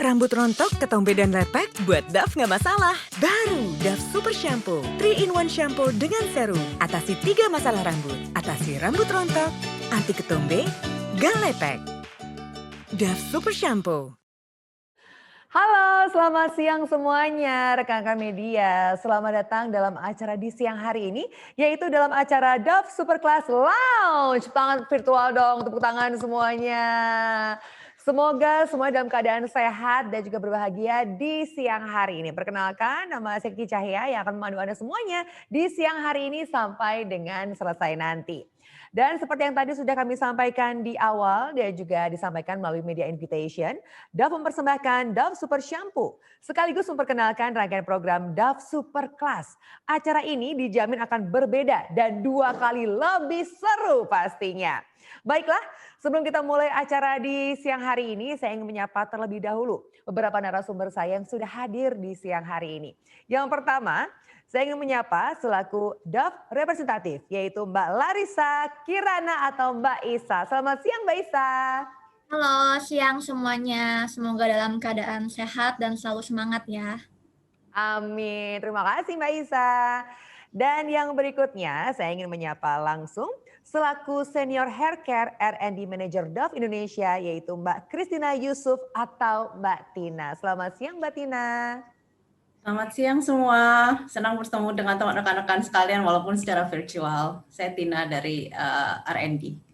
Rambut rontok, ketombe dan lepek? Buat Dove nggak masalah. Baru Dove Super Shampoo. 3-in-1 shampoo dengan serum. Atasi 3 masalah rambut. Atasi rambut rontok, anti ketombe, gak lepek. Dove Super Shampoo. Halo, selamat siang semuanya rekan-rekan media. Selamat datang dalam acara di siang hari ini, yaitu dalam acara Dove Superclass Lounge. Tangan virtual dong, tepuk tangan semuanya. Semoga semua dalam keadaan sehat dan juga berbahagia di siang hari ini. Perkenalkan, nama saya Kiki Cahya yang akan memandu Anda semuanya di siang hari ini sampai dengan selesai nanti. Dan seperti yang tadi sudah kami sampaikan di awal dan juga disampaikan melalui media invitation, Dove mempersembahkan Dove Super Shampoo sekaligus memperkenalkan rangkaian program Dove Super Class. Acara ini dijamin akan berbeda dan 2 kali lebih seru pastinya. Baiklah, sebelum kita mulai acara di siang hari ini, saya ingin menyapa terlebih dahulu beberapa narasumber saya yang sudah hadir di siang hari ini. Yang pertama, saya ingin menyapa selaku Dove representatif, yaitu Mbak Larissa Kirana atau Mbak Isa. Selamat siang Mbak Isa. Halo, siang semuanya. Semoga dalam keadaan sehat dan selalu semangat ya. Amin, terima kasih Mbak Isa. Dan yang berikutnya saya ingin menyapa langsung selaku Senior Hair Care R&D Manager Dove Indonesia, yaitu Mbak Christina Yusuf atau Mbak Tina. Selamat siang Mbak Tina. Selamat siang semua, senang bertemu dengan rekan-rekan sekalian walaupun secara virtual. Saya Tina dari R&D.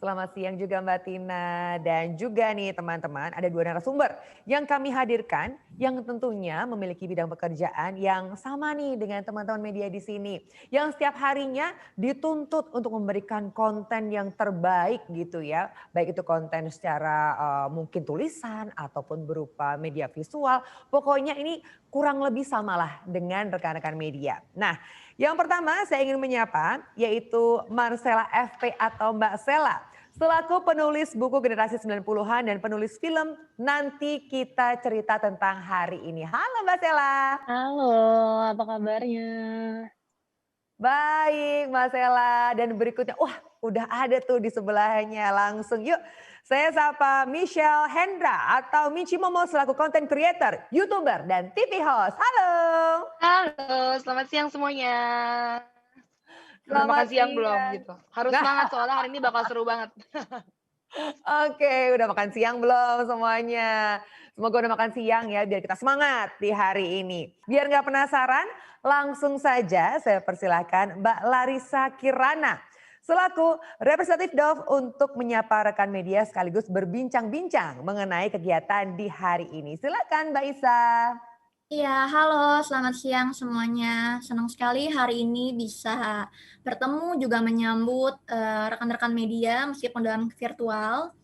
Selamat siang juga Mbak Tina dan juga nih teman-teman ada 2 narasumber yang kami hadirkan yang tentunya memiliki bidang pekerjaan yang sama nih dengan teman-teman media di sini. Yang setiap harinya dituntut untuk memberikan konten yang terbaik gitu ya. Baik itu konten secara mungkin tulisan ataupun berupa media visual. Pokoknya ini kurang lebih samalah dengan rekan-rekan media. Nah, yang pertama saya ingin menyapa yaitu Marcella FP atau Mbak Sela. Selaku penulis buku generasi 90-an dan penulis film, nanti kita cerita tentang hari ini. Halo Mbak Sela. Halo, apa kabarnya? Baik Mbak Sela. Dan berikutnya, wah udah ada tuh di sebelahnya langsung. Yuk saya sapa Michelle Hendra atau Michi Momo selaku content creator, YouTuber dan TV host. Halo. Halo, selamat siang semuanya. Udah Selamat makan siang belum siang. gitu? Harus semangat soalnya hari ini bakal seru banget. Oke, udah makan siang belum semuanya? Semoga udah makan siang ya biar kita semangat di hari ini. Biar nggak penasaran, langsung saja saya persilahkan Mbak Larissa Kirana. Selaku representatif Dove untuk menyapa rekan media sekaligus berbincang-bincang mengenai kegiatan di hari ini. Silakan Mbak Isa. Iya, halo, selamat siang semuanya. Senang sekali hari ini bisa bertemu juga menyambut rekan-rekan media meskipun dalam virtual.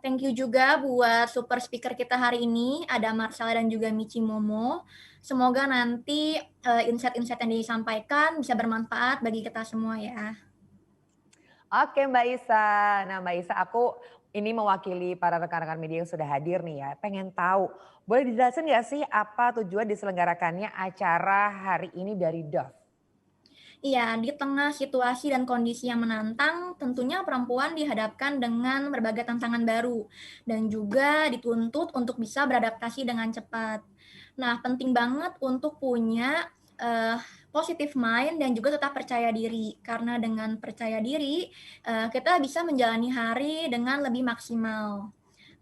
Thank you juga buat super speaker kita hari ini, ada Marcella dan juga Michi Momo. Semoga nanti insight-insight yang disampaikan bisa bermanfaat bagi kita semua ya. Oke Mbak Isa. Nah Mbak Isa, aku ini mewakili para rekan-rekan media yang sudah hadir nih ya. Pengen tahu, boleh dijelasin nggak sih apa tujuan diselenggarakannya acara hari ini dari Dove? Iya, di tengah situasi dan kondisi yang menantang, tentunya perempuan dihadapkan dengan berbagai tantangan baru dan juga dituntut untuk bisa beradaptasi dengan cepat. Nah, penting banget untuk punya positive mind dan juga tetap percaya diri karena dengan percaya diri kita bisa menjalani hari dengan lebih maksimal.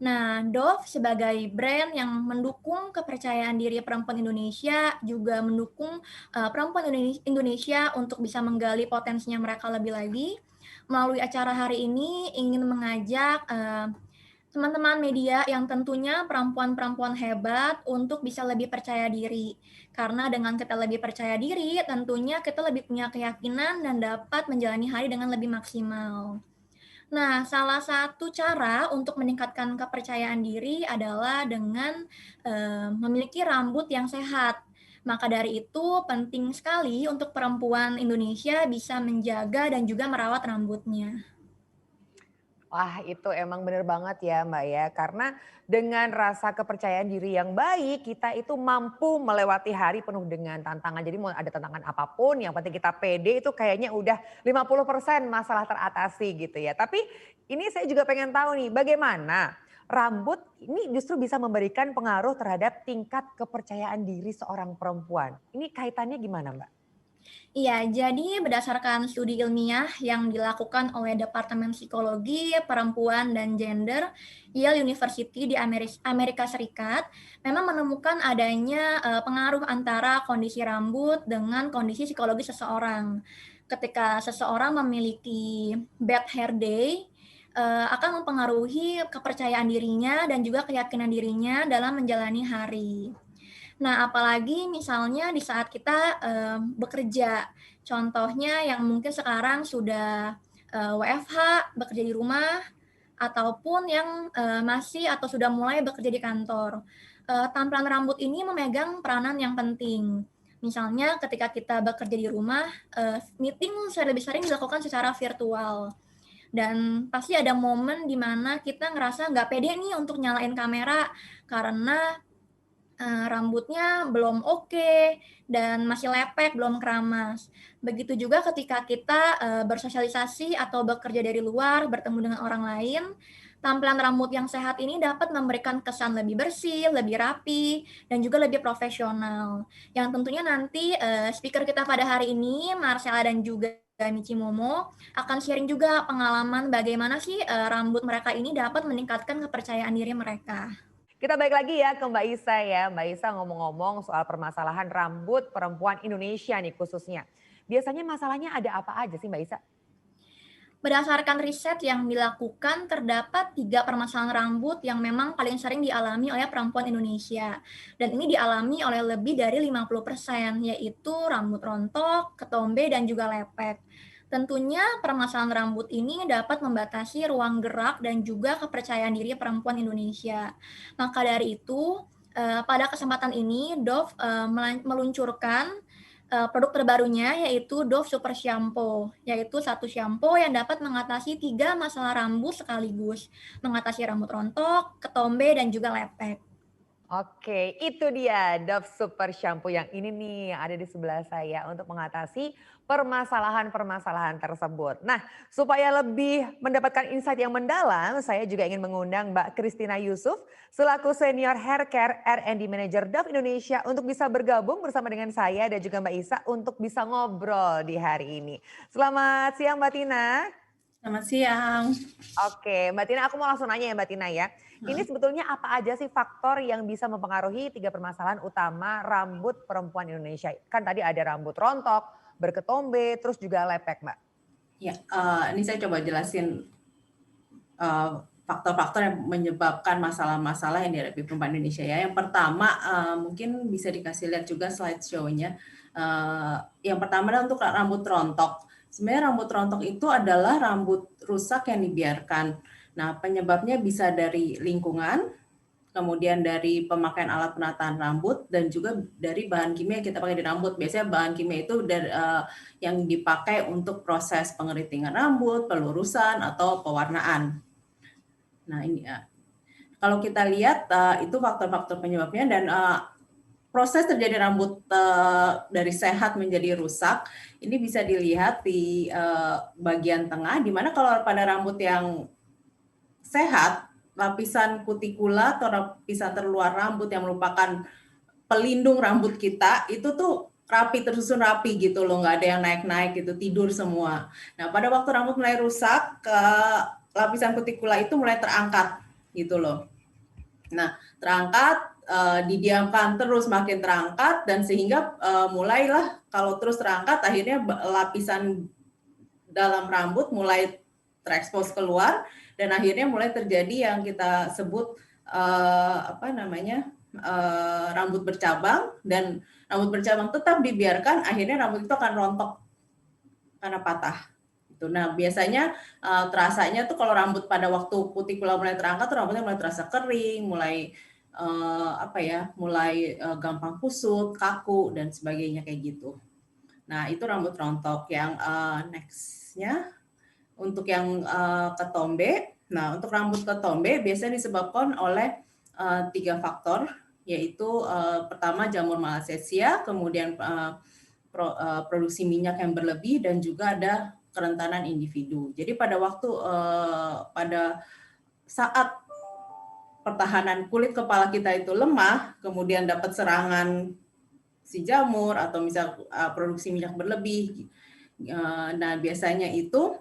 Nah, Dove sebagai brand yang mendukung kepercayaan diri perempuan Indonesia juga mendukung perempuan Indonesia untuk bisa menggali potensinya mereka lebih lagi. Melalui acara hari ini ingin mengajak teman-teman media yang tentunya perempuan-perempuan hebat untuk bisa lebih percaya diri. Karena dengan kita lebih percaya diri, tentunya kita lebih punya keyakinan dan dapat menjalani hari dengan lebih maksimal. Nah, salah satu cara untuk meningkatkan kepercayaan diri adalah dengan memiliki rambut yang sehat. Maka dari itu penting sekali untuk perempuan Indonesia bisa menjaga dan juga merawat rambutnya. Wah itu emang bener banget ya Mbak ya. Karena dengan rasa kepercayaan diri yang baik kita itu mampu melewati hari penuh dengan tantangan. Jadi mau ada tantangan apapun yang penting kita pede itu kayaknya udah 50% masalah teratasi gitu ya. Tapi ini saya juga pengen tahu nih bagaimana rambut ini justru bisa memberikan pengaruh terhadap tingkat kepercayaan diri seorang perempuan. Ini kaitannya gimana, Mbak? Iya, jadi berdasarkan studi ilmiah yang dilakukan oleh Departemen Psikologi, Perempuan, dan Gender, Yale University di Amerika Serikat, memang menemukan adanya pengaruh antara kondisi rambut dengan kondisi psikologi seseorang. Ketika seseorang memiliki bad hair day, akan mempengaruhi kepercayaan dirinya dan juga keyakinan dirinya dalam menjalani hari. Nah, apalagi misalnya di saat kita, bekerja. Contohnya yang mungkin sekarang sudah, WFH, bekerja di rumah, ataupun yang, masih atau sudah mulai bekerja di kantor. Tampilan rambut ini memegang peranan yang penting. Misalnya ketika kita bekerja di rumah, meeting lebih sering dilakukan secara virtual. Dan pasti ada momen di mana kita ngerasa nggak pede nih untuk nyalain kamera, karena rambutnya belum oke dan masih lepek, belum keramas. Begitu juga ketika kita, bersosialisasi atau bekerja dari luar, bertemu dengan orang lain, tampilan rambut yang sehat ini dapat memberikan kesan lebih bersih, lebih rapi, dan juga lebih profesional. Yang tentunya nanti, speaker kita pada hari ini, Marcella dan juga Michi Momo, akan sharing juga pengalaman bagaimana sih, rambut mereka ini dapat meningkatkan kepercayaan diri mereka. Kita balik lagi ya ke Mbak Isa ya. Mbak Isa ngomong-ngomong soal permasalahan rambut perempuan Indonesia nih khususnya. Biasanya masalahnya ada apa aja sih Mbak Isa? Berdasarkan riset yang dilakukan, terdapat 3 permasalahan rambut yang memang paling sering dialami oleh perempuan Indonesia. Dan ini dialami oleh lebih dari 50%, yaitu rambut rontok, ketombe, dan juga lepek. Tentunya permasalahan rambut ini dapat membatasi ruang gerak dan juga kepercayaan diri perempuan Indonesia. Maka dari itu, pada kesempatan ini Dove meluncurkan produk terbarunya, yaitu Dove Super Shampoo, yaitu satu shampoo yang dapat mengatasi 3 masalah rambut sekaligus, mengatasi rambut rontok, ketombe, dan juga lepek. Oke, itu dia Dove Super Shampoo yang ini nih yang ada di sebelah saya untuk mengatasi permasalahan-permasalahan tersebut. Nah, supaya lebih mendapatkan insight yang mendalam, saya juga ingin mengundang Mbak Christina Yusuf selaku Senior Hair Care R&D Manager Dove Indonesia untuk bisa bergabung bersama dengan saya dan juga Mbak Isa untuk bisa ngobrol di hari ini. Selamat siang Mbak Tina. Selamat siang. Oke, Mbak Tina, aku mau langsung nanya ya Mbak Tina ya. Ini sebetulnya apa aja sih faktor yang bisa mempengaruhi 3 permasalahan utama rambut perempuan Indonesia? Kan tadi ada rambut rontok, berketombe, terus juga lepek, Mbak. Ya, ini saya coba jelasin faktor-faktor yang menyebabkan masalah-masalah yang dihadapi perempuan Indonesia ya. Yang pertama mungkin bisa dikasih lihat juga slideshow-nya. Yang pertama adalah untuk rambut rontok. Sebenarnya rambut rontok itu adalah rambut rusak yang dibiarkan. Nah, penyebabnya bisa dari lingkungan, kemudian dari pemakaian alat penataan rambut, dan juga dari bahan kimia yang kita pakai di rambut. Biasanya bahan kimia itu yang dipakai untuk proses pengeritingan rambut, pelurusan, atau pewarnaan. Nah, ini kalau kita lihat itu faktor-faktor penyebabnya, dan proses terjadi rambut dari sehat menjadi rusak, ini bisa dilihat di bagian tengah, di mana kalau pada rambut yang sehat, lapisan kutikula atau lapisan terluar rambut yang merupakan pelindung rambut kita, itu tuh rapi, tersusun rapi gitu loh, nggak ada yang naik-naik gitu, tidur semua. Nah, pada waktu rambut mulai rusak, lapisan kutikula itu mulai terangkat gitu loh. Nah, terangkat, didiamkan terus makin terangkat, dan sehingga mulailah kalau terus terangkat akhirnya lapisan dalam rambut mulai terekspos keluar, dan akhirnya mulai terjadi yang kita sebut rambut bercabang, dan rambut bercabang tetap dibiarkan, akhirnya rambut itu akan rontok karena patah. Nah, biasanya terasanya tuh kalau rambut pada waktu kutikula mulai terangkat, tuh rambutnya mulai terasa kering, mulai gampang kusut, kaku, dan sebagainya kayak gitu. Nah, itu rambut rontok. Yang next-nya untuk yang ketombe. Nah, untuk rambut ketombe biasanya disebabkan oleh 3 faktor, yaitu pertama jamur malassezia, kemudian produksi minyak yang berlebih, dan juga ada kerentanan individu. Jadi pada saat pertahanan kulit kepala kita itu lemah, kemudian dapat serangan si jamur atau misal produksi minyak berlebih. Nah, biasanya itu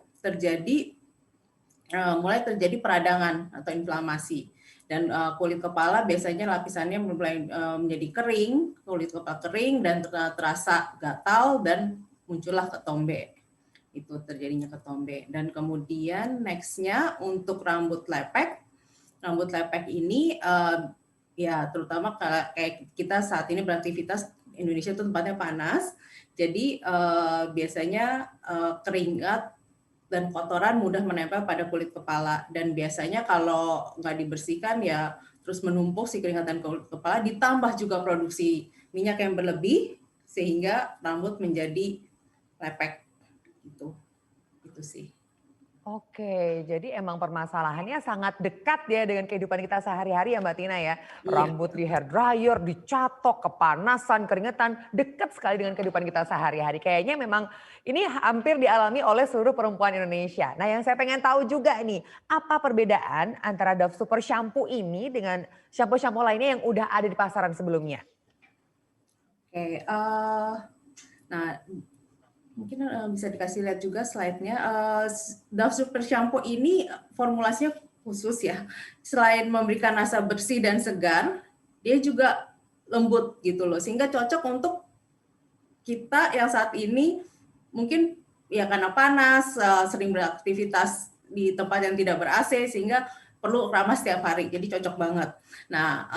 mulai terjadi peradangan atau inflamasi. Dan kulit kepala biasanya lapisannya mulai menjadi kering, kulit kepala kering dan terasa gatal dan muncullah ketombe. Itu terjadinya ketombe. Dan kemudian next-nya untuk rambut lepek. Rambut lepek ini ya terutama kayak kita saat ini beraktivitas, Indonesia itu tempatnya panas. Jadi biasanya keringat dan kotoran mudah menempel pada kulit kepala, dan biasanya kalau nggak dibersihkan ya terus menumpuk si keringat dan kulit kepala, ditambah juga produksi minyak yang berlebih sehingga rambut menjadi lepek. Itu sih. Oke, jadi emang permasalahannya sangat dekat ya dengan kehidupan kita sehari-hari ya Mbak Tina ya. Rambut di hair dryer, dicatok, kepanasan, keringetan, dekat sekali dengan kehidupan kita sehari-hari. Kayaknya memang ini hampir dialami oleh seluruh perempuan Indonesia. Nah yang saya pengen tahu juga nih, apa perbedaan antara Dove Super Shampoo ini dengan shampoo-shampoo lainnya yang udah ada di pasaran sebelumnya? Oke, nah mungkin bisa dikasih lihat juga slide-nya. Dove Super Shampoo ini formulasinya khusus ya. Selain memberikan rasa bersih dan segar, dia juga lembut gitu loh. Sehingga cocok untuk kita yang saat ini mungkin ya karena panas, sering beraktivitas di tempat yang tidak ber-AC sehingga perlu keramas setiap hari, jadi cocok banget. Nah,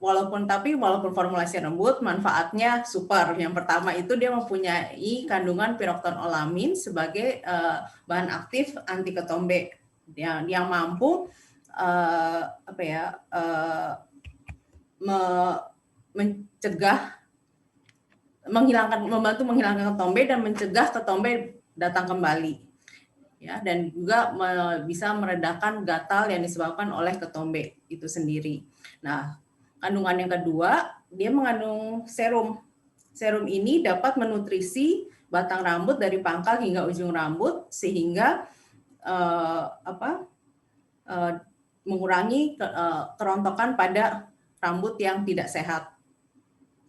walaupun formulasi lembut, manfaatnya super. Yang pertama itu dia mempunyai kandungan piroktonolamin sebagai bahan aktif anti ketombe yang mampu membantu menghilangkan ketombe dan mencegah ketombe datang kembali. Ya, dan juga bisa meredakan gatal yang disebabkan oleh ketombe itu sendiri. Nah, kandungan yang kedua, dia mengandung serum. Serum ini dapat menutrisi batang rambut dari pangkal hingga ujung rambut sehingga mengurangi kerontokan pada rambut yang tidak sehat.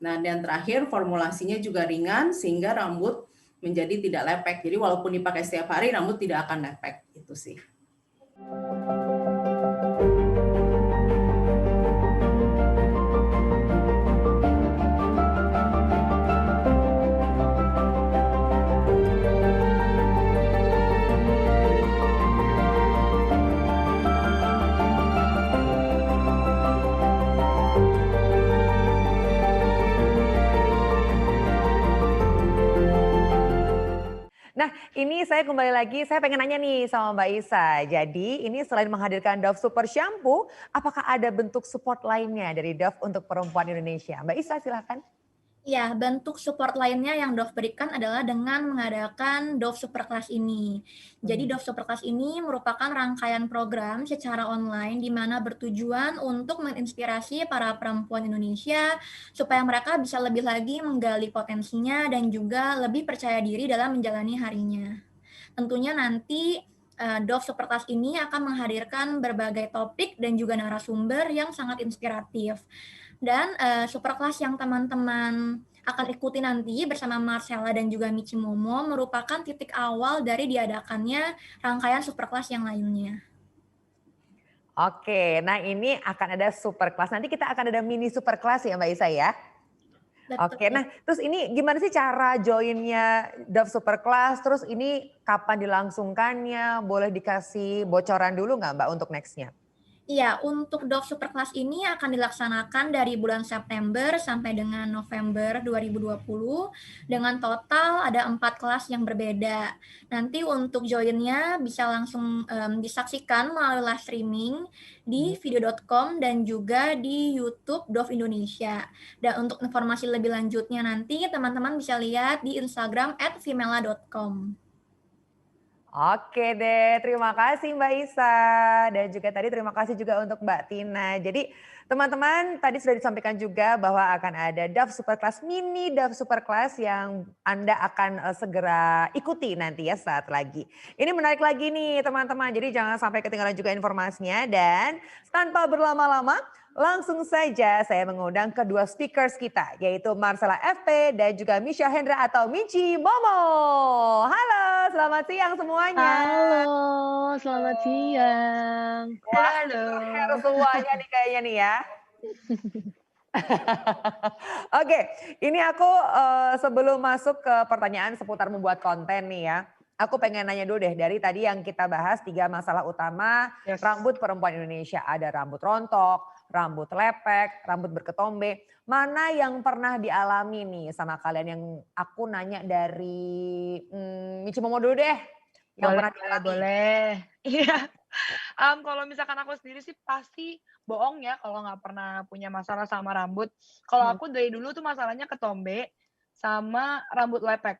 Nah, dan terakhir formulasinya juga ringan sehingga rambut menjadi tidak lepek. Jadi walaupun dipakai setiap hari, rambut tidak akan lepek. Itu sih. Nah ini saya kembali lagi, saya pengen nanya nih sama Mbak Isa. Jadi ini selain menghadirkan Dove Super Shampoo, apakah ada bentuk support lainnya dari Dove untuk perempuan Indonesia? Mbak Isa silakan. Ya, bentuk support lainnya yang Dove berikan adalah dengan mengadakan Dove Super Class ini. Jadi Dove Super Class ini merupakan rangkaian program secara online di mana bertujuan untuk menginspirasi para perempuan Indonesia supaya mereka bisa lebih lagi menggali potensinya dan juga lebih percaya diri dalam menjalani harinya. Tentunya nanti Dove Super Class ini akan menghadirkan berbagai topik dan juga narasumber yang sangat inspiratif. Dan super class yang teman-teman akan ikuti nanti bersama Marcella dan juga Michi Momo merupakan titik awal dari diadakannya rangkaian super class yang lainnya. Oke, nah ini akan ada super class. Nanti kita akan ada mini super class ya Mbak Isa ya? Betul. Oke, nah terus ini gimana sih cara joinnya Dove Super Class? Terus ini kapan dilangsungkannya? Boleh dikasih bocoran dulu nggak Mbak untuk next-nya? Iya, untuk Dove Super Class ini akan dilaksanakan dari bulan September sampai dengan November 2020 dengan total ada 4 kelas yang berbeda. Nanti untuk joinnya bisa langsung disaksikan melalui live streaming di video.com dan juga di YouTube Dove Indonesia. Dan untuk informasi lebih lanjutnya nanti teman-teman bisa lihat di Instagram @vimela.com. Oke deh, terima kasih Mbak Isa. Dan juga tadi terima kasih juga untuk Mbak Tina. Jadi Teman-teman, tadi sudah disampaikan juga bahwa akan ada Dove Superclass Mini Dove Superclass yang Anda akan segera ikuti nanti ya saat lagi. Ini menarik lagi nih teman-teman, jadi jangan sampai ketinggalan juga informasinya. Dan tanpa berlama-lama, langsung saja saya mengundang kedua speakers kita, yaitu Marcella FP dan juga Misha Hendra atau Michi Momo. Halo, selamat siang semuanya. Halo, selamat siang. Wah, Halo. hair semuanya nih kayaknya nih ya. Oke, ini aku sebelum masuk ke pertanyaan seputar membuat konten nih ya. Aku pengen nanya dulu deh, dari tadi yang kita bahas 3 masalah utama Yes. rambut perempuan Indonesia. Ada rambut rontok, rambut lepek, rambut berketombe. Mana yang pernah dialami nih sama kalian, yang aku nanya dari Michi Momo dulu deh. Yang pernah dialami. Boleh. Iya. Kalau misalkan aku sendiri sih pasti bohong ya kalau nggak pernah punya masalah sama rambut. Kalau aku dari dulu tuh masalahnya ketombe sama rambut lepek.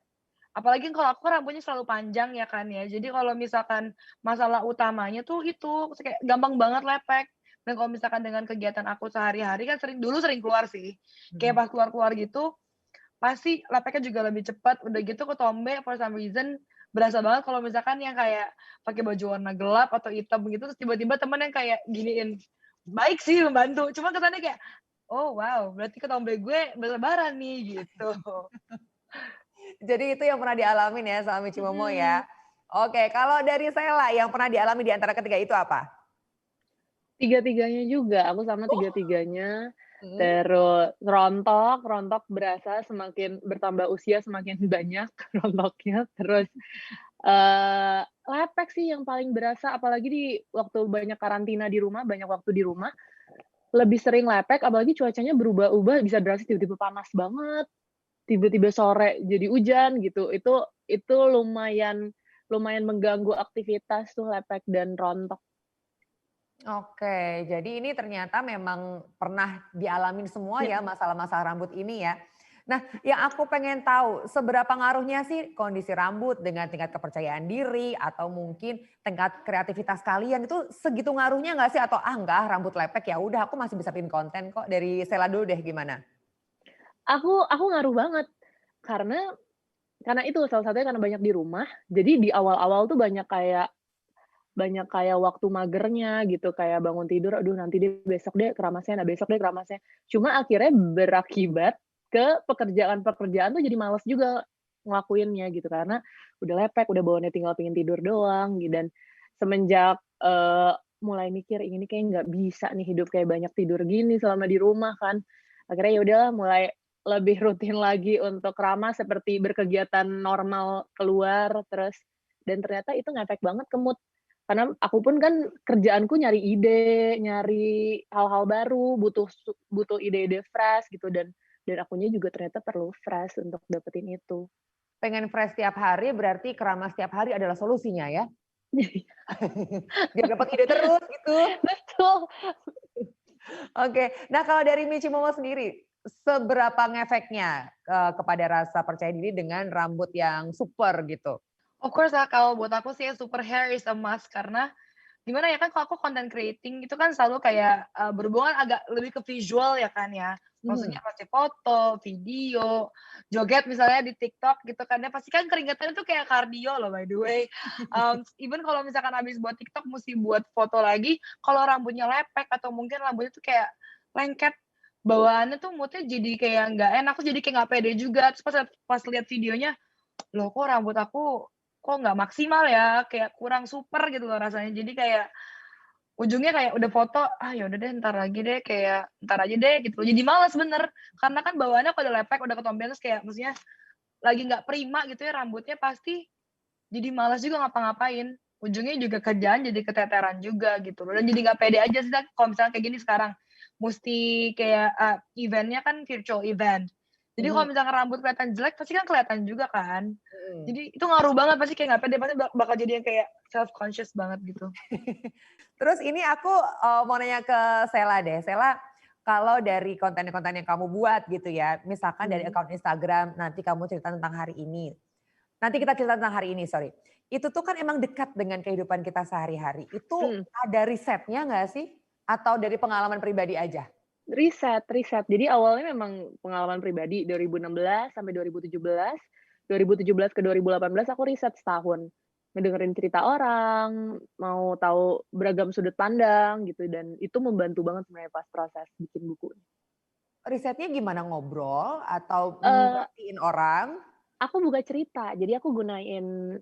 Apalagi kalau aku rambutnya selalu panjang ya kan ya. Jadi kalau misalkan masalah utamanya tuh itu kayak gampang banget lepek. Dan kalau misalkan dengan kegiatan aku sehari-hari kan dulu sering keluar sih. Kayak pas keluar-keluar gitu pasti lepeknya juga lebih cepat. Udah gitu ketombe for some reason berasa banget kalau misalkan yang kayak pakai baju warna gelap atau hitam gitu, terus tiba-tiba temen yang kayak giniin. Baik sih membantu, cuma kesannya kayak, oh wow berarti ketombe gue berlebaran nih gitu. Jadi itu yang pernah dialamin ya sama Michi Momo ya. Mhm. Oke, kalau dari Sela yang pernah dialami di antara ketiga itu apa? Tiga-tiganya juga, aku sama tiga-tiganya. Mhm. Terus rontok berasa semakin bertambah usia semakin banyak rontoknya. Terus, lepek sih yang paling berasa, apalagi di waktu banyak karantina di rumah, banyak waktu di rumah, lebih sering lepek, apalagi cuacanya berubah-ubah, bisa drastis tiba-tiba panas banget, tiba-tiba sore jadi hujan gitu. Itu lumayan mengganggu aktivitas tuh lepek dan rontok. Oke, jadi ini ternyata memang pernah dialamin semua ya masalah-masalah rambut ini ya. Nah, yang aku pengen tahu seberapa ngaruhnya sih kondisi rambut dengan tingkat kepercayaan diri atau mungkin tingkat kreativitas kalian, itu segitu ngaruhnya nggak sih, atau enggak rambut lepek ya udah aku masih bisa bikin konten kok. Dari Sela dulu deh gimana? Aku ngaruh banget, karena itu salah satunya karena banyak di rumah, jadi di awal-awal tuh banyak kayak waktu magernya gitu, kayak bangun tidur, "Aduh nanti deh, besok deh keramasnya, nah besok deh keramasnya." Cuma akhirnya berakibat ke pekerjaan-pekerjaan tuh jadi males juga ngelakuinnya gitu, karena udah lepek, udah bawaannya tinggal pengen tidur doang dan semenjak, mulai mikir, "Ini kayaknya nggak bisa nih hidup kayak banyak tidur gini selama di rumah," kan. Akhirnya ya udahlah mulai lebih rutin lagi untuk keramas seperti berkegiatan normal keluar, dan ternyata itu ngefek banget ke mood. Karena aku pun kan kerjaanku nyari ide, nyari hal-hal baru, butuh ide-ide fresh gitu dan akunya juga ternyata perlu fresh untuk dapetin itu. Pengen fresh tiap hari berarti keramas tiap hari adalah solusinya ya? Biar dapat ide terus gitu. Betul. Oke, nah kalau dari Michi Momo sendiri, seberapa ngefeknya kepada rasa percaya diri dengan rambut yang super gitu? Of course kalau buat aku sih super hair is a must karena gimana ya kan kalau aku content creating itu kan selalu kayak, berhubungan agak lebih ke visual ya kan ya. Mhm. Maksudnya pasti foto, video, joget misalnya di TikTok gitu kan ya, pasti kan keringetan itu kayak kardio loh by the way. Even kalau misalkan habis buat TikTok mesti buat foto lagi, kalau rambutnya lepek atau mungkin rambutnya tuh kayak lengket, bawaannya tuh mood-nya jadi kayak nggak enak, aku jadi kayak nggak pede juga. Terus pas lihat videonya, "Loh kok rambut aku kok nggak maksimal ya, kayak kurang super," gitu loh rasanya. Jadi kayak ujungnya kayak udah foto, "Ah, ya udah deh entar lagi deh, kayak entar aja deh," gitu. Jadi males bener, karena kan bawaannya kalau udah lepek, udah ketombean terus kayak maksudnya lagi nggak prima gitu ya rambutnya, pasti jadi malas juga ngapa-ngapain. Ujungnya juga kerjaan jadi keteteran juga gitu loh, dan jadi nggak pede aja sih kalau misalnya kayak gini sekarang. Musti kayak, event-nya kan virtual event. Jadi kalau Mhm, misalkan rambut kelihatan jelek, pasti kan kelihatan juga kan. mhm. Jadi itu ngaruh banget, pasti kayak nggak pede, pasti bakal jadi yang kayak self conscious banget gitu. Terus ini aku mau nanya ke Sela deh. Sela, kalau dari konten-konten yang kamu buat gitu ya, misalkan dari Mhm. akun Instagram, nanti kamu cerita tentang hari ini. Nanti kita cerita tentang hari ini, sorry. Itu tuh kan emang dekat dengan kehidupan kita sehari-hari. Itu Mhm. ada risetnya nggak sih? Atau dari pengalaman pribadi aja? Riset riset. Jadi awalnya memang pengalaman pribadi 2016 sampai 2017, 2017 ke 2018 aku riset setahun. Ngedengerin cerita orang, mau tahu beragam sudut pandang gitu dan itu membantu banget sebenarnya pas proses bikin buku. Risetnya gimana, ngobrol atau Eee, merhatiin orang? aku buka cerita, jadi aku gunain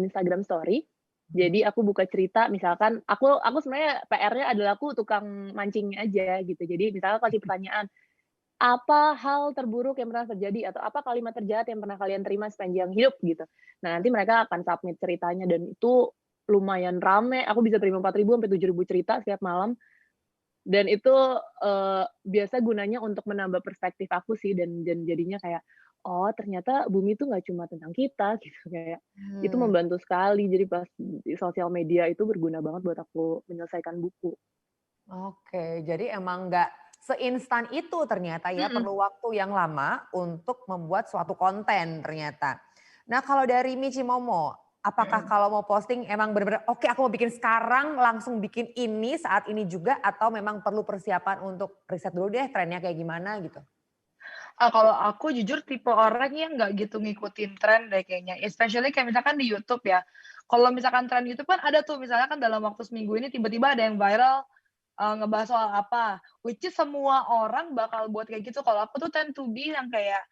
Instagram Story. Mhm. Jadi aku buka cerita misalkan aku sebenarnya PR-nya adalah aku tukang mancing aja gitu. Jadi misalnya kasih pertanyaan, apa hal terburuk yang pernah terjadi atau apa kalimat terjahat yang pernah kalian terima sepanjang hidup gitu. Nah, nanti mereka akan submit ceritanya dan itu lumayan rame, aku bisa terima 4.000 sampai 7.000 cerita setiap malam dan itu, biasa gunanya untuk menambah perspektif aku sih dan jadinya kayak, "Oh ternyata bumi itu nggak cuma tentang kita," gitu, kayak itu Mmm, membantu sekali. Jadi pas di sosial media itu berguna banget buat aku menyelesaikan buku. oke. Jadi emang nggak seinstan itu ternyata ya, Mhm perlu waktu yang lama untuk membuat suatu konten ternyata. Nah kalau dari Michi Momo, apakah Mhm. kalau mau posting emang bener-bener, "Oke aku mau bikin sekarang, langsung bikin ini saat ini juga," atau memang perlu persiapan untuk riset dulu deh trennya kayak gimana gitu? Kalau aku jujur tipe orang yang nggak gitu ngikutin tren deh kayaknya, especially kayak misalkan di YouTube ya. Kalau misalkan tren YouTube kan ada tuh misalnya kan dalam waktu seminggu ini tiba-tiba ada yang viral, ngebahas soal apa, which is semua orang bakal buat kayak gitu. Kalau aku tuh tend to be yang kayak,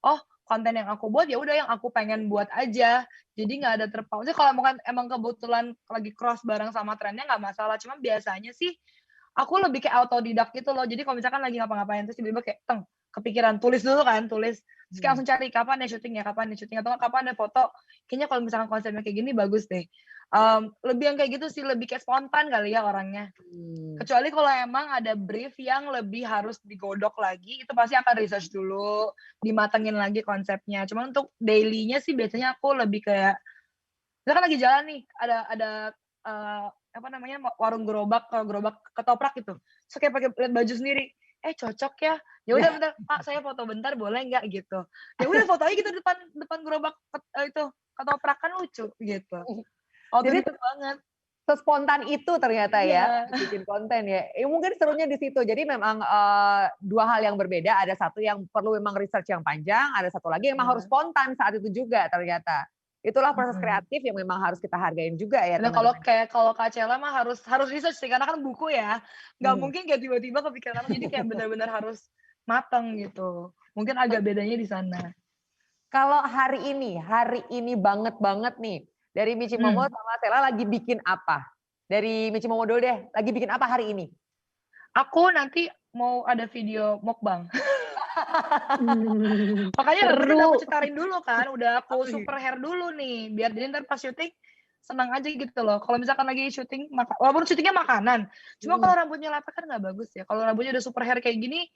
oh konten yang aku buat ya udah yang aku pengen buat aja. Jadi nggak ada maksudnya kalau emang kebetulan lagi cross bareng sama trennya nggak masalah, cuma biasanya sih aku lebih kayak autodidak gitu loh. Jadi kalau misalkan lagi ngapa-ngapain terus tiba-tiba kayak kepikiran, tulis dulu kan, terus kayak Hmm. langsung cari kapan ya syuting atau nggak kapan ya foto, kayaknya kalau misalkan konsepnya kayak gini bagus deh. Lebih yang kayak gitu sih, lebih kayak spontan kali ya orangnya. Mmm. Kecuali kalau emang ada brief yang lebih harus digodok lagi, itu pasti akan research dulu, dimatengin lagi konsepnya. Cuma untuk daily-nya sih biasanya aku lebih kayak misalkan lagi jalan nih, ada, eee, apa namanya, warung gerobak gerobak ketoprak gitu, terus kayak pakai lihat baju sendiri, "Eh, cocok ya, ya udah bentar, Pak, saya foto bentar boleh nggak?" Gitu. Ya udah foto aja gitu depan depan gerobak itu, ketoprak, kan lucu gitu. Jadi Autodidak banget. sespontan itu ternyata ya Iya, untuk bikin konten ya. Mungkin serunya di situ. Jadi memang, 2 hal yang berbeda, ada satu yang perlu memang research yang panjang, ada satu lagi yang memang harus iya, spontan saat itu juga ternyata. Itulah proses mhm. kreatif yang memang harus kita hargain juga ya Bener, kalau teman-teman. kayak kalau Kak Cela mah harus harus research sih, karena kan buku ya, nggak Mhm. mungkin kayak tiba-tiba kepikiran apa, jadi kayak bener-bener harus mateng gitu. Mungkin agak bedanya di sana. Kalau hari ini banget banget nih, dari Michi Momo Mmm. sama Sela lagi bikin apa? Dari Michi Momo dulu deh, lagi bikin apa hari ini? Aku nanti mau ada video mukbang. Makanya rambutnya udah aku Seru. cekarin dulu kan, udah aku Oh super iya. hair dulu nih, biar jadi entar pas syuting senang aja gitu loh. Kalau misalkan lagi syuting walaupun syutingnya makanan, cuma Mhm. kalau rambutnya lepek kan nggak bagus ya. Kalau rambutnya udah super hair kayak gini,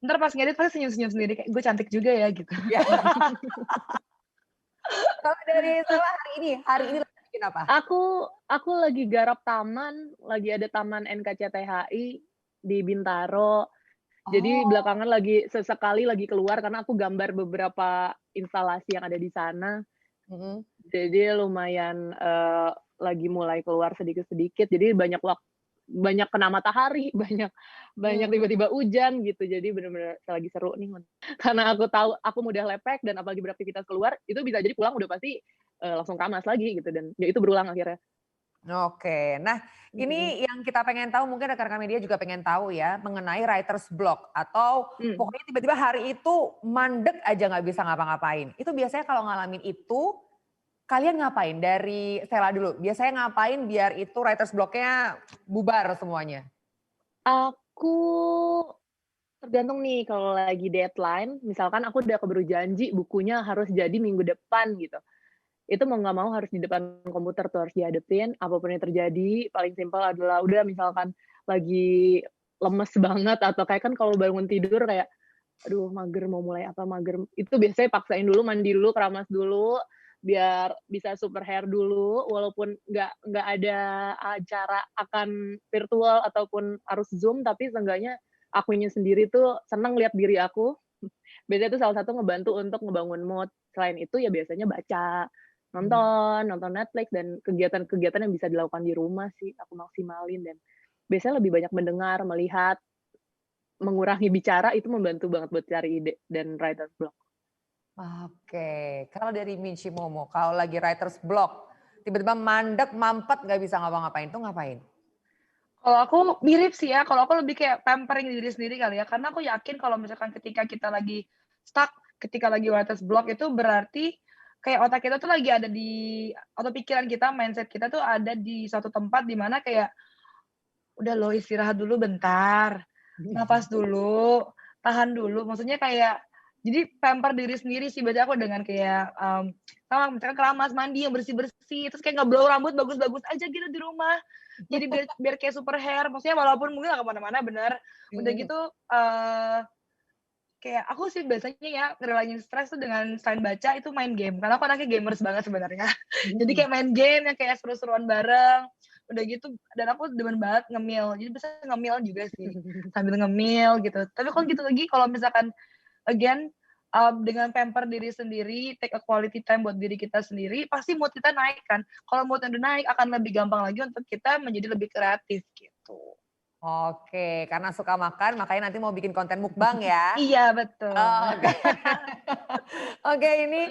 entar pas ngedit pasti senyum-senyum sendiri kayak, "Gue cantik juga ya," gitu. Ya. Kalau dari Sela hari ini lagi bikin apa? Aku lagi garap taman, lagi ada taman NKCTHI di Bintaro. Jadi Oh. belakangan lagi sesekali lagi keluar karena aku gambar beberapa instalasi yang ada di sana. Mhm. Jadi lumayan, lagi mulai keluar sedikit-sedikit, jadi banyak kena matahari, banyak banyak Mmm. tiba-tiba hujan gitu, jadi bener-bener lagi seru nih karena aku tahu aku mudah lepek dan apalagi beraktivitas keluar, itu bisa jadi pulang udah pasti, langsung keramas lagi gitu dan ya itu berulang akhirnya. Oke. Nah, Mhm, ini yang kita pengen tahu, mungkin rekan-rekan media juga pengen tahu ya, mengenai writer's block atau mmm. pokoknya tiba-tiba hari itu mandek aja nggak bisa ngapa-ngapain. Itu biasanya kalau ngalamin itu, kalian ngapain? Dari Sela dulu, biasanya ngapain biar itu writer's block-nya bubar semuanya? Aku tergantung nih kalau lagi deadline, misalkan aku udah keburu janji bukunya harus jadi minggu depan gitu. Itu mau nggak mau harus di depan komputer tuh, harus dihadapin, apapun yang terjadi, paling simpel adalah udah misalkan lagi lemes banget atau kayak kan kalau bangun tidur kayak, "Aduh mager mau mulai apa, mager." Itu biasanya paksain dulu, mandi dulu, keramas dulu, biar bisa super hair dulu, walaupun nggak ada acara akan virtual ataupun harus Zoom, tapi seenggaknya akunya sendiri tuh seneng lihat diri aku. Biasanya itu salah satu ngebantu untuk ngebangun mood. Selain itu ya biasanya baca, Mmm. nonton Netflix, dan kegiatan-kegiatan yang bisa dilakukan di rumah sih aku maksimalin dan biasanya lebih banyak mendengar, melihat, mengurangi bicara itu membantu banget buat cari ide dan writer's block. Oke, kalau dari Michi Momo, kalau lagi writer's block, tiba-tiba mandek, mampet, nggak bisa ngapa-ngapain, tuh ngapain? Kalau aku mirip sih ya, kalau aku lebih kayak pampering diri sendiri kali ya, karena aku yakin kalau misalkan ketika kita lagi stuck, ketika lagi writer's block itu berarti kayak otak kita tuh lagi ada di, atau pikiran kita, mindset kita tuh ada di suatu tempat di mana kayak, udah lo istirahat dulu bentar, napas dulu, tahan dulu, maksudnya kayak, jadi pamper diri sendiri sih berarti aku dengan kayak, sama misalkan keramas, mandi yang bersih-bersih, terus kayak nge-blow rambut bagus-bagus aja gitu di rumah. Jadi biar kayak super hair, maksudnya walaupun mungkin nggak kemana-mana bener. Udah gitu, kayak aku sih biasanya ya ngerelain stres tuh dengan selain baca itu main game, karena aku anaknya gamers banget sebenarnya. Jadi kayak main game yang kayak seru-seruan bareng, udah gitu dan aku demen banget ngemil, jadi bisa ngemil juga sih, sambil ngemil gitu. Tapi kalau gitu lagi kalau misalkan again, dengan pamper diri sendiri, take a quality time buat diri kita sendiri, pasti mood kita naik kan. Kalau mood udah naik akan lebih gampang lagi untuk kita menjadi lebih kreatif gitu. Oke, karena suka makan makanya nanti mau bikin konten mukbang ya? Iya betul. Oke. Oke, ini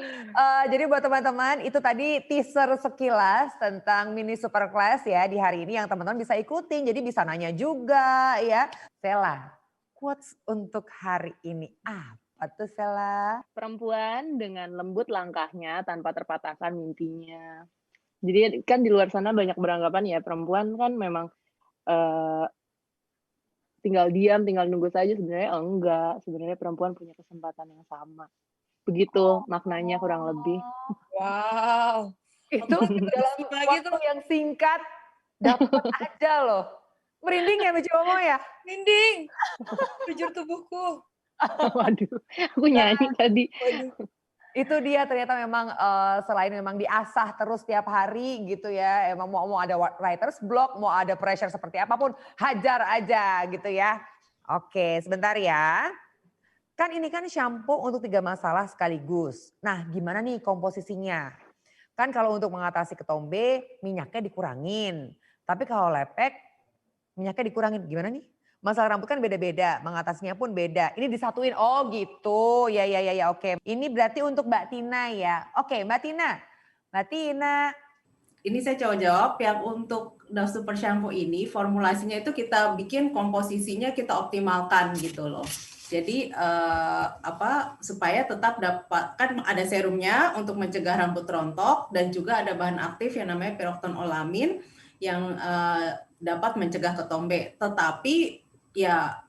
jadi buat teman-teman itu tadi teaser sekilas tentang mini super class ya di hari ini yang teman-teman bisa ikutin. Jadi bisa nanya juga ya. Sela, quotes untuk hari ini apa tuh Sela? Perempuan dengan lembut langkahnya tanpa terpatahkan mimpinya. Jadi kan di luar sana banyak beranggapan ya perempuan kan memang tinggal diam, tinggal nunggu saja, sebenarnya enggak. Sebenarnya perempuan punya kesempatan yang sama. Begitu maknanya kurang lebih. Wow. Itu dalam waktu yang singkat dapat aja loh. Merinding ya Michi Momo ya? Merinding. Jujur tubuhku. Waduh, aku nyanyi tadi. Itu dia ternyata memang selain memang diasah terus tiap hari gitu ya. Emang mau ada writer's block, mau ada pressure seperti apapun, hajar aja gitu ya. Oke, sebentar ya. Kan ini kan shampoo untuk 3 masalah sekaligus. Nah, gimana nih komposisinya? Kan kalau untuk mengatasi ketombe, minyaknya dikurangin. Tapi kalau lepek, minyaknya dikurangin. Gimana nih? Masalah rambut kan beda-beda, mengatasinya pun beda. Ini disatuin, oh gitu, ya oke. Ini berarti untuk Mbak Tina ya. Oke Mbak Tina. Mbak Tina. Ini saya coba jawab yang untuk Dove Super Shampoo ini, formulasinya itu kita bikin komposisinya kita optimalkan gitu loh. Jadi supaya tetap dapat, kan ada serumnya untuk mencegah rambut rontok dan juga ada bahan aktif yang namanya pyroxtonolamin yang dapat mencegah ketombe. Tetapi ya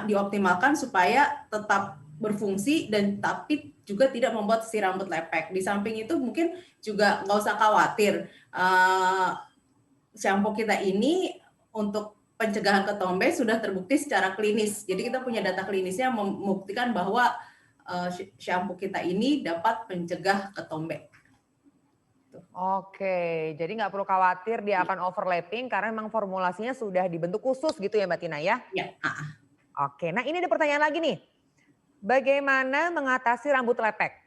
dioptimalkan supaya tetap berfungsi dan tapi juga tidak membuat si rambut lepek. Di samping itu mungkin juga nggak usah khawatir, shampoo kita ini untuk pencegahan ketombe sudah terbukti secara klinis. Jadi kita punya data klinisnya membuktikan bahwa shampoo kita ini dapat mencegah ketombe. Oke, jadi nggak perlu khawatir dia akan overlapping karena memang formulasinya sudah dibentuk khusus gitu ya Mbak Tina ya? Ya. Oke, nah ini ada pertanyaan lagi nih. Bagaimana mengatasi rambut lepek?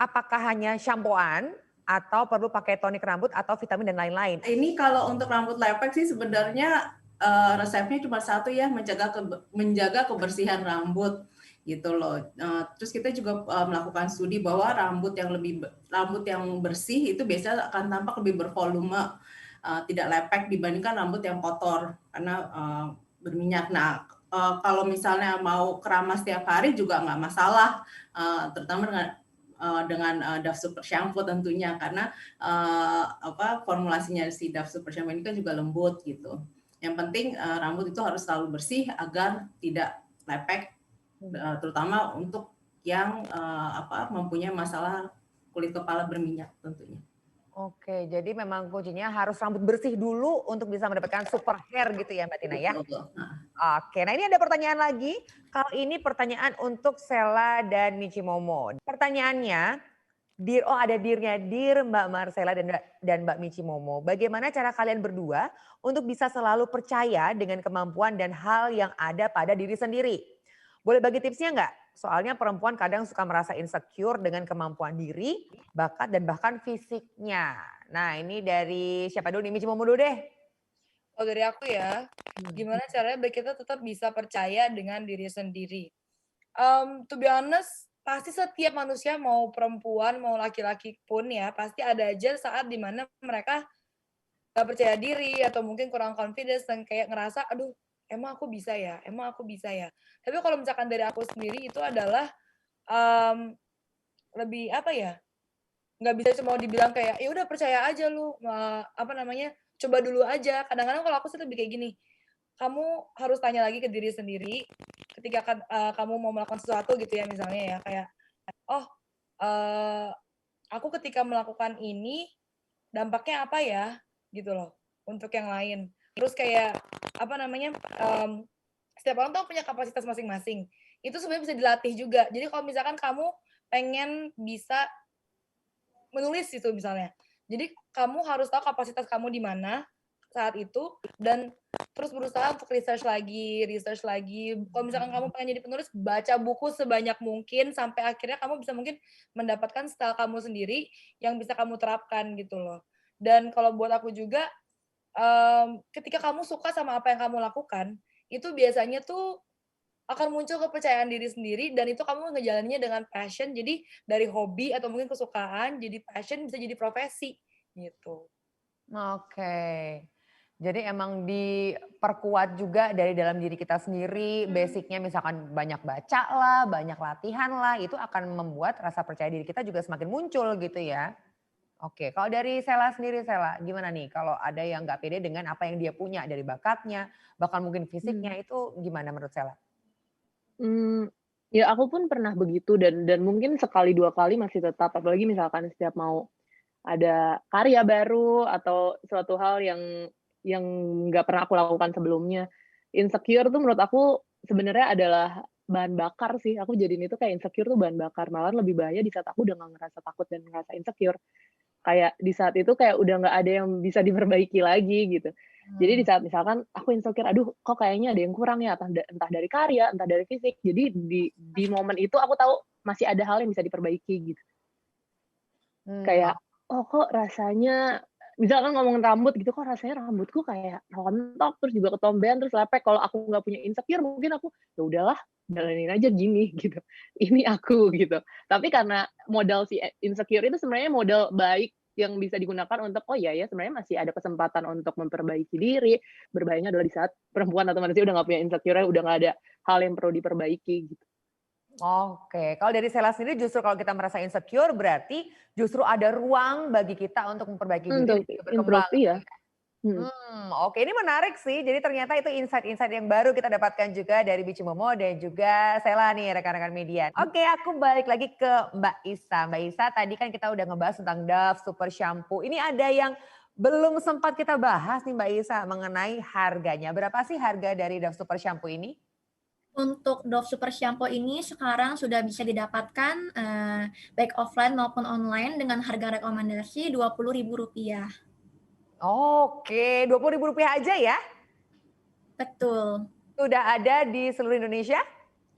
Apakah hanya shampooan atau perlu pakai tonik rambut atau vitamin dan lain-lain? Ini kalau untuk rambut lepek sih sebenarnya resepnya cuma satu ya, menjaga kebersihan rambut gitu loh. Terus kita juga melakukan studi bahwa rambut yang bersih itu biasanya akan tampak lebih bervolume, tidak lepek dibandingkan rambut yang kotor karena berminyak. Nah, kalau misalnya mau keramas tiap hari juga nggak masalah, terutama dengan Dove Super Shampoo tentunya karena formulasinya si Dove Super Shampoo ini kan juga lembut gitu. Yang penting rambut itu harus selalu bersih agar tidak lepek, terutama untuk yang mempunyai masalah kulit kepala berminyak tentunya. Oke, jadi memang kuncinya harus rambut bersih dulu untuk bisa mendapatkan super hair gitu ya Mbak Tina ya? Oke, nah ini ada pertanyaan lagi. Kali ini pertanyaan untuk Sela dan Michi Momo. Pertanyaannya, ada dirnya, Dear Mbak Marcella dan Mbak Michi Momo. Bagaimana cara kalian berdua untuk bisa selalu percaya dengan kemampuan dan hal yang ada pada diri sendiri? Boleh bagi tipsnya nggak? Soalnya perempuan kadang suka merasa insecure dengan kemampuan diri, bakat dan bahkan fisiknya. Nah ini dari siapa dulu nih? Michi Momo dulu deh. Kalau dari aku ya, gimana caranya biar kita tetap bisa percaya dengan diri sendiri. To be honest, pasti setiap manusia mau perempuan, mau laki-laki pun ya, pasti ada aja saat dimana mereka gak percaya diri atau mungkin kurang confidence dan kayak ngerasa, "Aduh, emang aku bisa ya? Emang aku bisa ya?" Tapi kalau misalkan dari aku sendiri itu adalah, mmm, lebih apa ya, nggak bisa cuma dibilang kayak, "Ya udah percaya aja lu, apa namanya, coba dulu aja." Kadang-kadang kalau aku sih lebih kayak gini, kamu harus tanya lagi ke diri sendiri ketika kamu mau melakukan sesuatu gitu ya misalnya ya, kayak, "Oh, eee, aku ketika melakukan ini dampaknya apa ya?" Gitu loh, untuk yang lain. Terus kayak, apa namanya, setiap orang tuh punya kapasitas masing-masing. Itu sebenarnya bisa dilatih juga. Jadi kalau misalkan kamu pengen bisa menulis gitu misalnya. Jadi kamu harus tahu kapasitas kamu di mana saat itu dan terus berusaha untuk research lagi research lagi. Kalau misalkan kamu pengen jadi penulis, baca buku sebanyak mungkin sampai akhirnya kamu bisa mungkin mendapatkan style kamu sendiri yang bisa kamu terapkan gitu loh. Dan kalau buat aku juga, ketika kamu suka sama apa yang kamu lakukan, itu biasanya tuh akan muncul kepercayaan diri sendiri dan itu kamu ngejalaninnya dengan passion, jadi dari hobi atau mungkin kesukaan jadi passion bisa jadi profesi, gitu. Oke. Jadi emang diperkuat juga dari dalam diri kita sendiri, basic-nya misalkan banyak baca lah, banyak latihan lah, itu akan membuat rasa percaya diri kita juga semakin muncul gitu ya. Oke, kalau dari Sela sendiri Sela, gimana nih kalau ada yang nggak pede dengan apa yang dia punya dari bakatnya, bahkan mungkin Mmm. fisiknya itu gimana menurut Sela? Mmm, ya aku pun pernah begitu dan mungkin sekali 2 kali masih tetap, apalagi misalkan setiap mau ada karya baru atau suatu hal yang nggak pernah aku lakukan sebelumnya. Insecure tuh menurut aku sebenarnya adalah bahan bakar sih, aku jadiin itu kayak insecure tuh bahan bakar, malahan lebih bahaya di saat aku udah nggak ngerasa takut dan ngerasa insecure. Kayak di saat itu kayak udah nggak ada yang bisa diperbaiki lagi gitu. Jadi di Mmm. saat misalkan aku insecure, "Aduh kok kayaknya ada yang kurang ya," entah dari karya, entah dari fisik. Jadi di momen itu aku tahu masih ada hal yang bisa diperbaiki gitu. Oh, Kayak, "Oh kok rasanya," misalkan ngomongin rambut gitu, "Kok rasanya rambutku kayak rontok, terus juga ketombean, terus lepek." Kalau aku nggak punya insecure mungkin aku, "Ya udahlah, jalanin aja gini," gitu. "Ini aku," gitu. Tapi karena modal si insecure itu sebenarnya modal baik yang bisa digunakan untuk, "Oh iya ya, sebenarnya masih ada kesempatan untuk memperbaiki diri." Berbahayanya adalah di saat perempuan atau manusia udah nggak punya insecure, udah nggak ada hal yang perlu diperbaiki gitu. oke. Kalau dari Sela sendiri justru kalau kita merasa insecure berarti justru ada ruang bagi kita untuk memperbaiki diri Untuk dan juga improve berkembang. iya, mhm. Oke ini menarik sih. Jadi ternyata itu insight-insight yang baru kita dapatkan juga dari Bici Momo dan juga Sela nih rekan-rekan media. Oke aku balik lagi ke Mbak Isa. Mbak Isa tadi kan kita udah ngebahas tentang Dove Super Shampoo. Ini ada yang belum sempat kita bahas nih Mbak Isa mengenai harganya. Berapa sih harga dari Dove Super Shampoo ini? Untuk Dove Super Shampoo ini sekarang sudah bisa didapatkan, baik offline maupun online dengan harga rekomendasi Rp20.000. Oke, Rp20.000 aja ya? Betul. Sudah ada di seluruh Indonesia?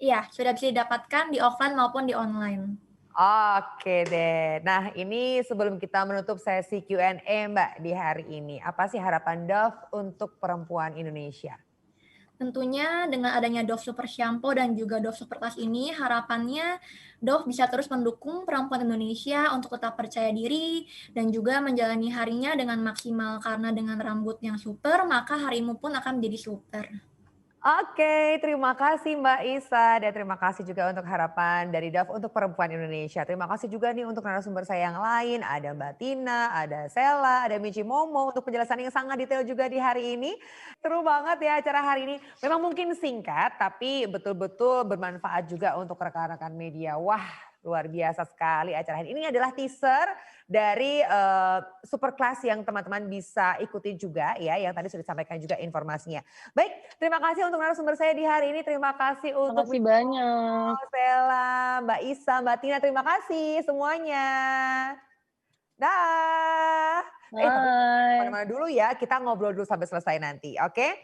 Iya, sudah bisa didapatkan di offline maupun di online. Oke deh. Nah ini sebelum kita menutup sesi Q&A Mbak di hari ini. Apa sih harapan Dove untuk perempuan Indonesia? Tentunya dengan adanya Dove Super Shampoo dan juga Dove Super Plus ini, harapannya Dove bisa terus mendukung perempuan Indonesia untuk tetap percaya diri dan juga menjalani harinya dengan maksimal. Karena dengan rambut yang super, maka harimu pun akan menjadi super. Oke, terima kasih Mbak Isa dan terima kasih juga untuk harapan dari Dove untuk perempuan Indonesia. Terima kasih juga nih untuk narasumber saya yang lain, ada Mbak Tina, ada Sela, ada Michi Momo untuk penjelasan yang sangat detail juga di hari ini. Seru banget ya acara hari ini. Memang mungkin singkat tapi betul-betul bermanfaat juga untuk rekan-rekan media. Wah, luar biasa sekali acara hari ini. Ini adalah teaser dari super class yang teman-teman bisa ikuti juga ya, yang tadi sudah disampaikan juga informasinya. Baik, terima kasih untuk narasumber saya di hari ini. Terima kasih untuk Makasih Miko, banyak. Sela, Mbak Isa, Mbak Tina. Terima kasih semuanya. Dah. Tapi jangan Bye. kemana-mana dulu ya. Kita ngobrol dulu sampai selesai nanti. Oke.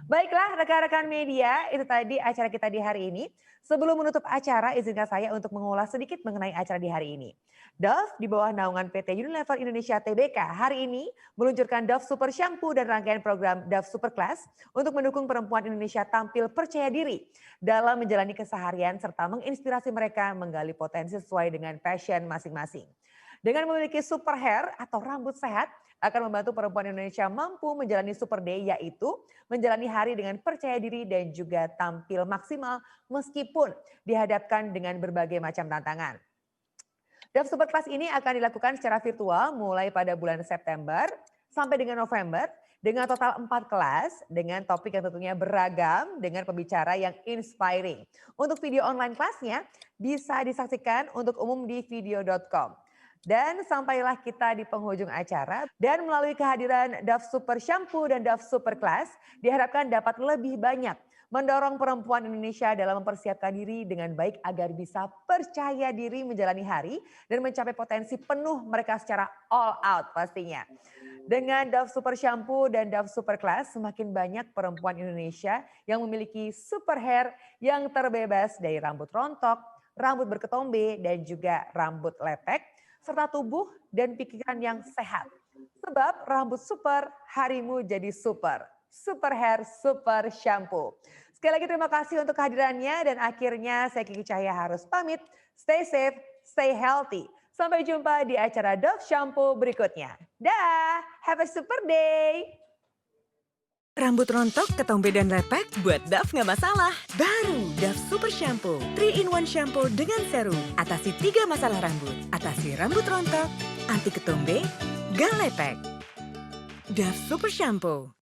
Baiklah rekan-rekan media, itu tadi acara kita di hari ini. Sebelum menutup acara, izinkan saya untuk mengulas sedikit mengenai acara di hari ini. Dove di bawah naungan PT Unilever Indonesia Tbk hari ini meluncurkan Dove Super Shampoo dan rangkaian program Dove Super Class untuk mendukung perempuan Indonesia tampil percaya diri dalam menjalani keseharian serta menginspirasi mereka menggali potensi sesuai dengan passion masing-masing. Dengan memiliki super hair atau rambut sehat, akan membantu perempuan Indonesia mampu menjalani super day, yaitu menjalani hari dengan percaya diri dan juga tampil maksimal meskipun dihadapkan dengan berbagai macam tantangan. Dove Super Class ini akan dilakukan secara virtual mulai pada bulan September sampai dengan November dengan total 4 kelas dengan topik yang tentunya beragam dengan pembicara yang inspiring. Untuk video online kelasnya bisa disaksikan untuk umum di video.com. Dan sampailah kita di penghujung acara dan melalui kehadiran Dove Super Shampoo dan Dove Super Class diharapkan dapat lebih banyak mendorong perempuan Indonesia dalam mempersiapkan diri dengan baik agar bisa percaya diri menjalani hari dan mencapai potensi penuh mereka secara all out pastinya. Dengan Dove Super Shampoo dan Dove Super Class semakin banyak perempuan Indonesia yang memiliki super hair yang terbebas dari rambut rontok, rambut berketombe dan juga rambut lepek serta tubuh dan pikiran yang sehat. Sebab rambut super, harimu jadi super. Super hair, super shampoo. Sekali lagi terima kasih untuk kehadirannya dan akhirnya saya Kiki Cahya harus pamit. Stay safe, stay healthy. Sampai jumpa di acara Dove Shampoo berikutnya. Dah, have a super day. Rambut rontok, ketombe dan lepek buat Dove nggak masalah. Baru Dove Super Shampoo, 3-in-1 shampoo dengan serum. Atasi 3 masalah rambut. Atasi rambut rontok, anti ketombe, gak lepek. Dove Super Shampoo.